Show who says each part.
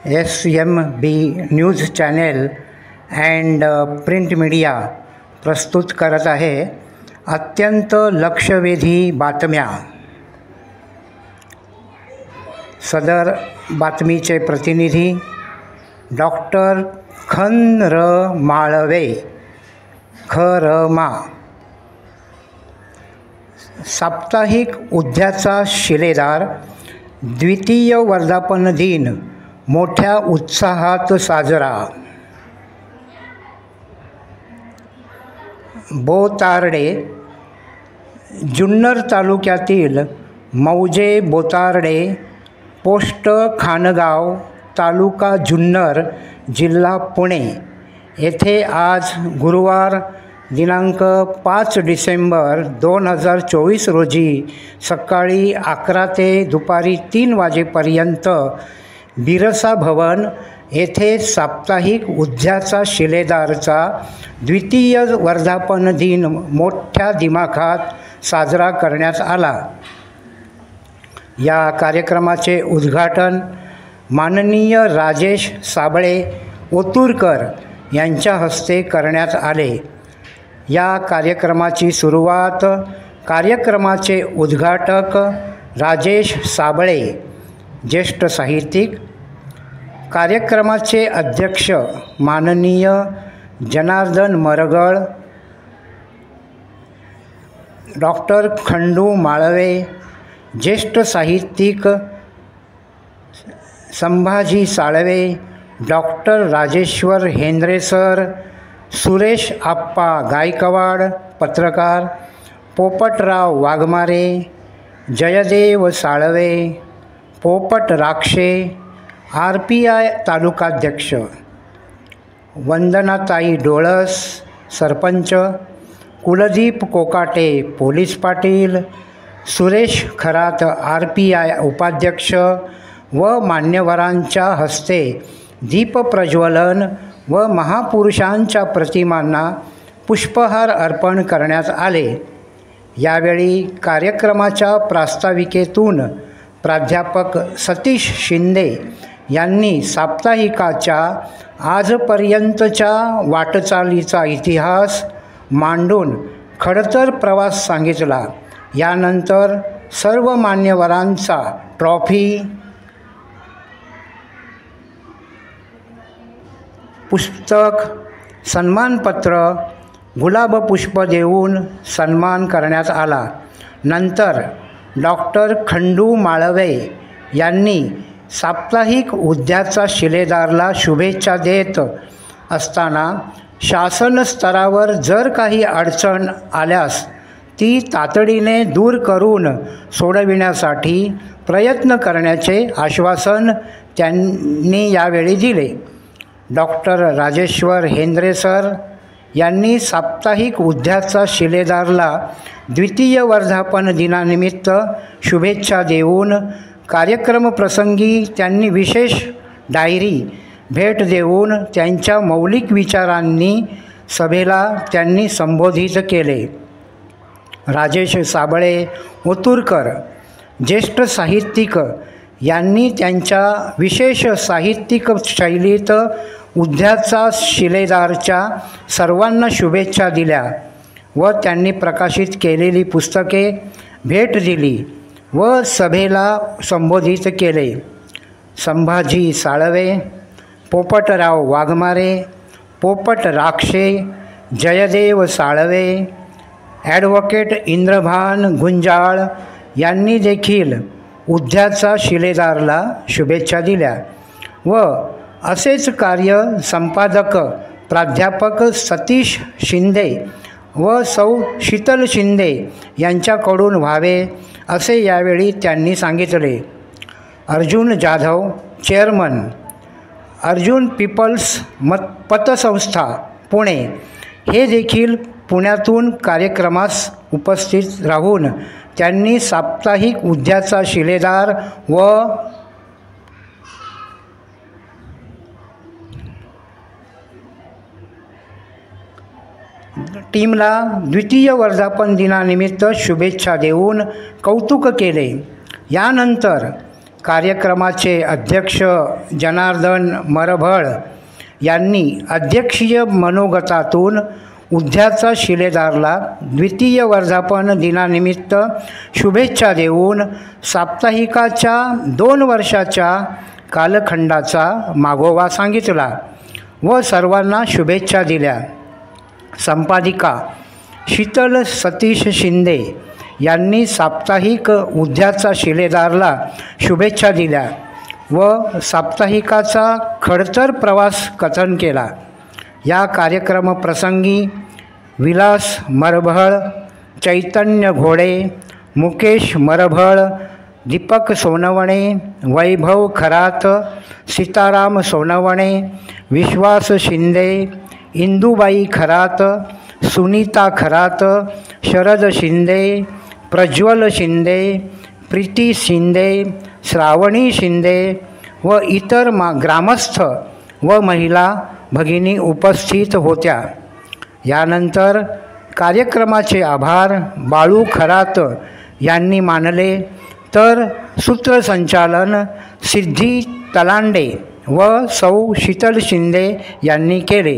Speaker 1: SMB news channel and print media प्रस्तुत करत आहे अत्यंत लक्षवेधी बातम्या। सदर बातमीचे प्रतिनिधी डॉक्टर खं.र. माळवे खरमा। साप्ताहिक उद्याचा शिलेदार द्वितीय वर्धापन दिन मोठ्या उत्साहात साजरा। बोतार्डे जुन्नर तालुक्यातील मौजे बोतार्डे पोस्ट खानगाव तालुका जुन्नर जिल्हा पुणे येथे आज गुरुवार दिनांक 5 डिसेंबर 2024 रोजी सकाळी 11 ते दुपारी 3 वाजेपर्यंत बिरसा भवन येथे साप्ताहिक उद्याचा शिलेदारचा द्वितीय वर्धापन दिन मोठ्या दिमाखात साजरा करण्यात आला। या कार्यक्रमाचे उद्घाटन माननीय राजेश साबळे ओतूरकर यांच्या हस्ते करण्यात आले। या कार्यक्रमाची सुरुवात कार्यक्रमाचे उद्घाटक राजेश साबळे ज्येष्ठ साहित्यिक, कार्यक्रमाचे अध्यक्ष माननीय जनार्दन मरगळ, डॉक्टर खंडू माळवे ज्येष्ठ साहित्यिक, संभाजी साळवे, डॉक्टर राजेश्वर हेंद्रे सर, सुरेश आप्पा गायकवाड पत्रकार, पोपटराव वाघमारे, जयदेव साळवे, पोपट राक्षे RPI तालुकाध्यक्ष, वंदनाताई डोळस सरपंच, कुलदीप कोकाटे पोलीस पाटील, सुरेश खरात RPI उपाध्यक्ष व मान्यवरांच्या हस्ते दीपप्रज्वलन व महापुरुषांच्या प्रतिमांना पुष्पहार अर्पण करण्यात आले। यावेळी कार्यक्रमाच्या प्रास्ताविकेतून प्राध्यापक सतीश शिंदे यांनी साप्ताहिकाच्या आजपर्यंतच्या वाटचालीचा इतिहास मांडून खडतर प्रवास सांगितला। यानंतर सर्व मान्यवरांचा ट्रॉफी, पुस्तक, सन्मानपत्र, गुलाबपुष्प देऊन सन्मान करण्यात आला। नंतर डॉक्टर खंडू माळवे यांनी साप्ताहिक उद्याचा शिलेदारला शुभेच्छा देत असताना शासन स्तरावर जर काही अडचण आल्यास ती तातडीने दूर करून सोडविण्यासाठी प्रयत्न करण्याचे आश्वासन त्यांनी यावेळी दिले। डॉक्टर राजेश्वर हेंद्रे सर यांनी साप्ताहिक उद्याचा शिलेदारला द्वितीय वर्धापन दिनानिमित्त शुभेच्छा देऊन कार्यक्रमप्रसंगी त्यांनी विशेष डायरी भेट देऊन त्यांच्या मौलिक विचारांनी सभेला त्यांनी संबोधित केले। राजेश साबळे ओतूरकर ज्येष्ठ साहित्यिक यांनी त्यांच्या विशेष साहित्यिक शैलीत उद्याचा शिलेदारच्या सर्वांना शुभेच्छा दिल्या व त्यांनी प्रकाशित केलेली पुस्तके भेट दिली व सभेला संबोधित केले। संभाजी साळवे, पोपटराव वाघमारे, पोपट राक्षे, जयदेव साळवे, ॲडव्होकेट इंद्रभान गुंजाळ यांनी देखील उद्याचा शिलेदारला शुभेच्छा दिल्या व असेच कार्य संपादक प्राध्यापक सतीश शिंदे व सौ शीतल शिंदे यांच्याकडून व्हावे असे यावेळी त्यांनी सांगितले। अर्जुन जाधव चेअरमन, अर्जुन पीपल्स पतसंस्था पुणे हे देखील पुण्यातून कार्यक्रमास उपस्थित राहून त्यांनी साप्ताहिक उद्याचा शिलेदार व टीमला द्वितीय वर्धापन दिनानिमित्त शुभेच्छा देऊन कौतुक केले। यानंतर कार्यक्रमाचे अध्यक्ष जनार्दन मरभळ यांनी अध्यक्षीय मनोगतातून उद्याचा शिलेदारला द्वितीय वर्धापन दिनानिमित्त शुभेच्छा देऊन साप्ताहिकाच्या 2 वर्षाच्या कालखंडाचा मागोवा सांगितला व सर्वांना शुभेच्छा दिल्या. संपादिका शीतल सतीश शिंदे यांनी साप्ताहिक उद्याचा शिलेदारला शुभेच्छा दिल्या व साप्ताहिकाचा खडतर प्रवास कथन केला. या कार्यक्रमप्रसंगी विलास मरभळ, चैतन्य घोडे, मुकेश मरभळ, दीपक सोनवणे, वैभव खरात, सीताराम सोनवणे, विश्वास शिंदे, इंदुबाई खरात, सुनीता खरात, शरद शिंदे, प्रज्वल शिंदे, प्रीती शिंदे, श्रावणी शिंदे व इतर ग्रामस्थ व महिला भगिनी उपस्थित होत्या. यानंतर कार्यक्रमाचे आभार बाळू खरात यांनी मानले तर सूत्रसंचालन सिद्धी तलांडे व सौ शीतल शिंदे यांनी केले.